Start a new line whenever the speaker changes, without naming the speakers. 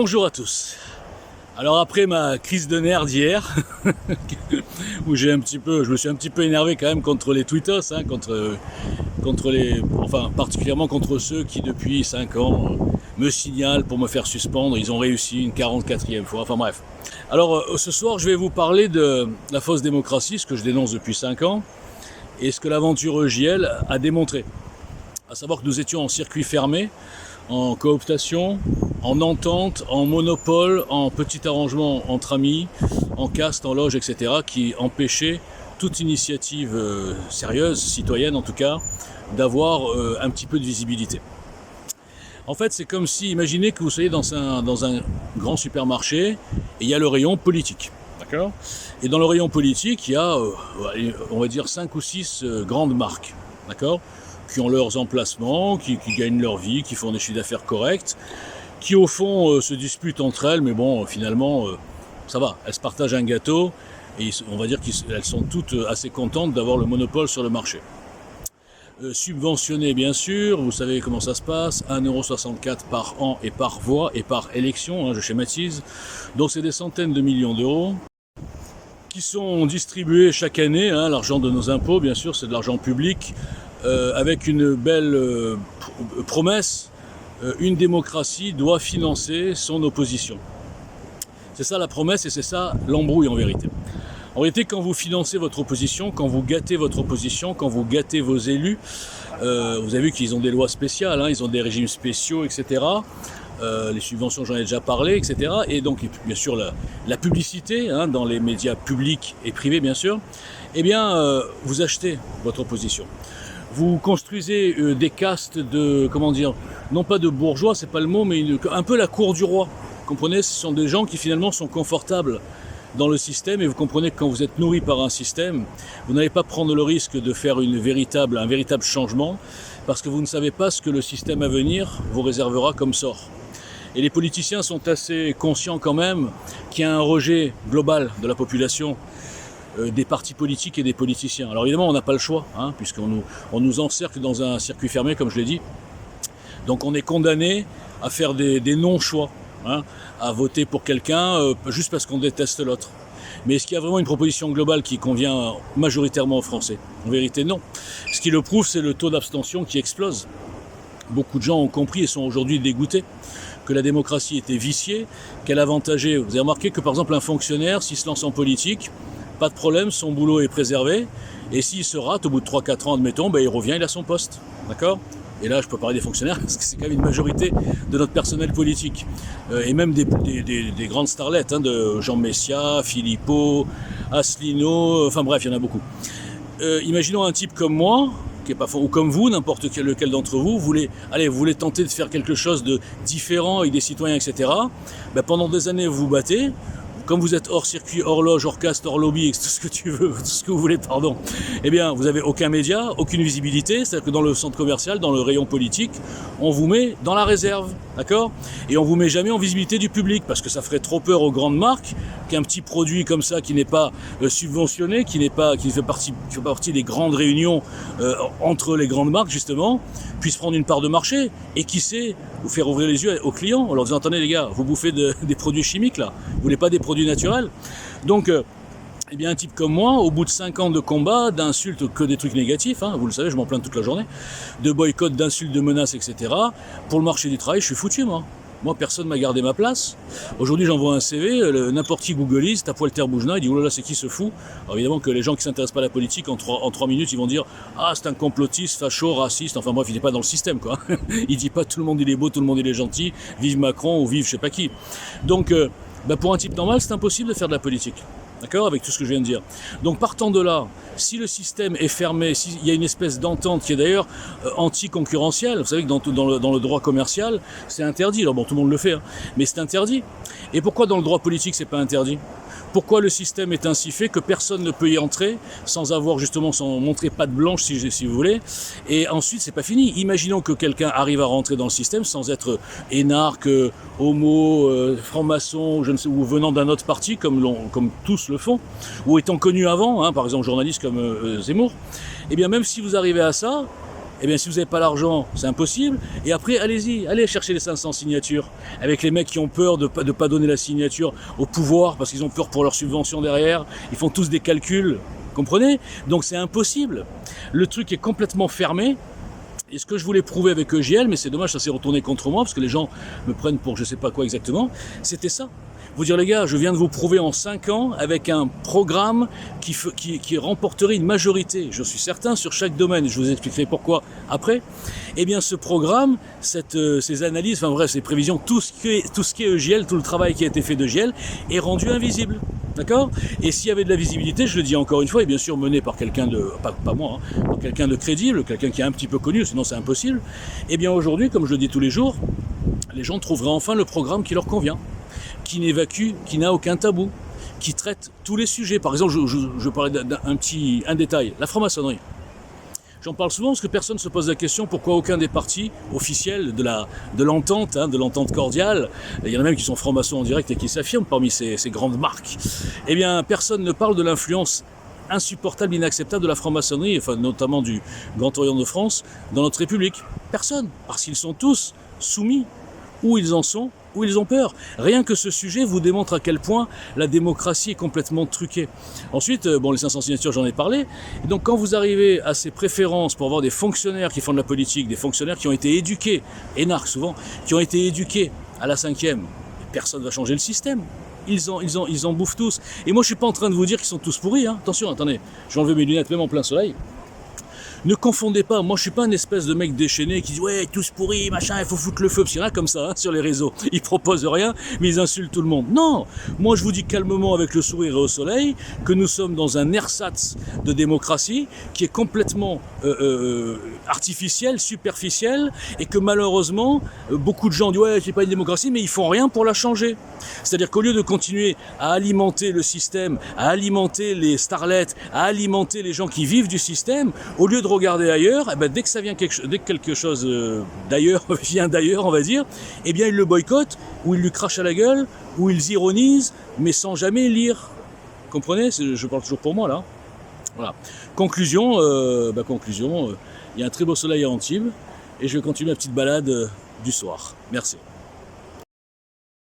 Bonjour à tous. Alors après ma crise de nerfs d'hier, où je me suis un petit peu énervé quand même contre les tweetos, particulièrement contre ceux qui depuis 5 ans me signalent pour me faire suspendre. Ils ont réussi une 44e fois, enfin bref. Alors ce soir je vais vous parler de la fausse démocratie, ce que je dénonce depuis 5 ans, et ce que l'aventure JL a démontré. À savoir que nous étions en circuit fermé, en cooptation, en entente, en monopole, en petit arrangement entre amis, en caste, en loge, etc., qui empêchait toute initiative sérieuse, citoyenne en tout cas, d'avoir un petit peu de visibilité. En fait, c'est comme si, imaginez que vous soyez dans un grand supermarché et il y a le rayon politique. D'accord ? Et dans le rayon politique, il y a, on va dire, 5 ou 6 grandes marques. D'accord ? Qui ont leurs emplacements, qui gagnent leur vie, qui font des chiffres d'affaires corrects, qui au fond se disputent entre elles, mais bon, finalement, ça va, elles se partagent un gâteau, et on va dire qu'elles sont toutes assez contentes d'avoir le monopole sur le marché. Subventionnées, bien sûr, vous savez comment ça se passe, 1,64 € par an et par voix et par élection, je schématise, donc c'est des centaines de millions d'euros qui sont distribués chaque année, l'argent de nos impôts, bien sûr, c'est de l'argent public, avec une belle promesse, une démocratie doit financer son opposition. C'est ça la promesse et c'est ça l'embrouille en vérité. En réalité, quand vous financez votre opposition, quand vous gâtez votre opposition, quand vous gâtez vos élus, vous avez vu qu'ils ont des lois spéciales, ils ont des régimes spéciaux, etc. Les subventions, j'en ai déjà parlé, etc. Et donc, bien sûr, la publicité, dans les médias publics et privés, bien sûr, eh bien, vous achetez votre opposition. Vous construisez des castes de, non pas de bourgeois, c'est pas le mot, mais un peu la cour du roi. Vous comprenez, ce sont des gens qui finalement sont confortables dans le système, et vous comprenez que quand vous êtes nourri par un système, vous n'allez pas prendre le risque de faire un véritable changement, parce que vous ne savez pas ce que le système à venir vous réservera comme sort. Et les politiciens sont assez conscients quand même qu'il y a un rejet global de la population, des partis politiques et des politiciens. Alors évidemment, on n'a pas le choix, puisqu'on nous encercle dans un circuit fermé, comme je l'ai dit. Donc on est condamné à faire des non-choix, à voter pour quelqu'un juste parce qu'on déteste l'autre. Mais est-ce qu'il y a vraiment une proposition globale qui convient majoritairement aux Français ? En vérité, non. Ce qui le prouve, c'est le taux d'abstention qui explose. Beaucoup de gens ont compris et sont aujourd'hui dégoûtés que la démocratie était viciée, qu'elle avantageait. Vous avez remarqué que par exemple un fonctionnaire, s'il se lance en politique, pas de problème, son boulot est préservé, et s'il se rate, au bout de 3-4 ans, admettons, il revient, il a son poste, d'accord ? Et là, je peux parler des fonctionnaires, parce que c'est quand même une majorité de notre personnel politique, et même des grandes starlettes, de Jean Messia, Philippot, Asselineau, enfin bref, il y en a beaucoup. Imaginons un type comme moi, qui est pas faux, ou comme vous, n'importe lequel d'entre vous, vous voulez tenter de faire quelque chose de différent avec des citoyens, etc. Pendant des années, vous vous battez. Comme vous êtes hors circuit, hors loge, hors caste, hors lobby, tout ce que vous voulez, eh bien, vous n'avez aucun média, aucune visibilité, c'est-à-dire que dans le centre commercial, dans le rayon politique, on vous met dans la réserve, d'accord ? Et on vous met jamais en visibilité du public, parce que ça ferait trop peur aux grandes marques qu'un petit produit comme ça, qui n'est pas subventionné, qui fait partie des grandes réunions entre les grandes marques, justement, puisse prendre une part de marché, et qui sait, vous faire ouvrir les yeux aux clients, en leur disant, attendez les gars, vous bouffez des produits chimiques là, vous voulez pas des produits naturels. Donc, eh bien, un type comme moi, au bout de 5 ans de combat, d'insultes, que des trucs négatifs, vous le savez, je m'en plains toute la journée, de boycott, d'insultes, de menaces, etc. Pour le marché du travail, je suis foutu, moi. Moi, personne ne m'a gardé ma place. Aujourd'hui, j'envoie un CV, n'importe qui googlise, tape Walter Boujna, il dit « Oh là là, c'est qui ce fou ?» Alors évidemment que les gens qui ne s'intéressent pas à la politique, en 3 minutes, ils vont dire « Ah, c'est un complotiste, facho, raciste. » Enfin bref, il n'est pas dans le système, quoi. Il dit pas « Tout le monde, il est beau, tout le monde, il est gentil. Vive Macron ou vive je sais pas qui. » Donc, pour un type normal, c'est impossible de faire de la politique. D'accord ? Avec tout ce que je viens de dire. Donc partant de là, si le système est fermé, s'il y a une espèce d'entente qui est d'ailleurs anti-concurrentielle, vous savez que dans le droit commercial, c'est interdit. Alors bon, tout le monde le fait, mais c'est interdit. Et pourquoi dans le droit politique, c'est pas interdit ? Pourquoi le système est ainsi fait que personne ne peut y entrer sans montrer patte blanche, si vous voulez. Et ensuite, c'est pas fini. Imaginons que quelqu'un arrive à rentrer dans le système sans être énarque, homo, franc-maçon, ou venant d'un autre parti, comme tous le font, ou étant connu avant, par exemple journaliste comme Zemmour. Eh bien, même si vous arrivez à ça, Eh bien, si vous n'avez pas l'argent, c'est impossible. Et après, allez-y, allez chercher les 500 signatures. Avec les mecs qui ont peur de pas donner la signature au pouvoir parce qu'ils ont peur pour leur subvention derrière. Ils font tous des calculs. Comprenez? Donc c'est impossible. Le truc est complètement fermé. Et ce que je voulais prouver avec EGL, mais c'est dommage, ça s'est retourné contre moi, parce que les gens me prennent pour je sais pas quoi exactement, c'était ça. Vous dire les gars, je viens de vous prouver en 5 ans avec un programme qui remporterait une majorité, je suis certain, sur chaque domaine, je vous expliquerai pourquoi après. Eh bien ce programme, ces analyses, enfin bref, ces prévisions, tout ce qui est EGL, tout le travail qui a été fait d'EGL est rendu invisible. D'accord? Et s'il y avait de la visibilité, je le dis encore une fois, et bien sûr mené par quelqu'un de, pas moi, hein, par quelqu'un de crédible, quelqu'un qui est un petit peu connu, sinon c'est impossible, eh bien aujourd'hui, comme je le dis tous les jours, les gens trouveraient enfin le programme qui leur convient, qui n'évacue, qui n'a aucun tabou, qui traite tous les sujets. Par exemple, je parlais d'un détail, la franc-maçonnerie. J'en parle souvent parce que personne ne se pose la question pourquoi aucun des partis officiels de l'entente, de l'entente cordiale, il y en a même qui sont francs-maçons en direct et qui s'affirment parmi ces grandes marques, eh bien personne ne parle de l'influence insupportable, inacceptable de la franc-maçonnerie, enfin notamment du Grand Orient de France, dans notre République. Personne, parce qu'ils sont tous soumis, où ils en sont, où ils ont peur. Rien que ce sujet vous démontre à quel point la démocratie est complètement truquée. Ensuite, bon, les 500 signatures, j'en ai parlé. Et donc, quand vous arrivez à ces préférences pour avoir des fonctionnaires qui font de la politique, des fonctionnaires qui ont été éduqués, énarques souvent, qui ont été éduqués à la 5e, personne ne va changer le système. Ils en bouffent tous. Et moi, je suis pas en train de vous dire qu'ils sont tous pourris. Hein. Attention, attendez, je vais enlever mes lunettes même en plein soleil. Ne confondez pas, moi je suis pas un espèce de mec déchaîné qui dit ouais tous pourris, machin, il faut foutre le feu, parce qu'il y en a comme ça sur les réseaux, ils proposent rien, mais ils insultent tout le monde. Non, moi je vous dis calmement avec le sourire et au soleil que nous sommes dans un ersatz de démocratie qui est complètement artificiel, superficiel, et que malheureusement beaucoup de gens disent ouais c'est pas une démocratie, mais ils font rien pour la changer. C'est-à-dire qu'au lieu de continuer à alimenter le système, à alimenter les starlets, à alimenter les gens qui vivent du système, au lieu de regarder ailleurs, eh ben, dès que quelque chose d'ailleurs vient d'ailleurs, on va dire, eh bien ils le boycottent, ou ils lui crachent à la gueule, ou ils ironisent, mais sans jamais lire. Comprenez? Je parle toujours pour moi là. Voilà. Conclusion, il y a un très beau soleil à Antibes, et je vais continuer ma petite balade du soir. Merci.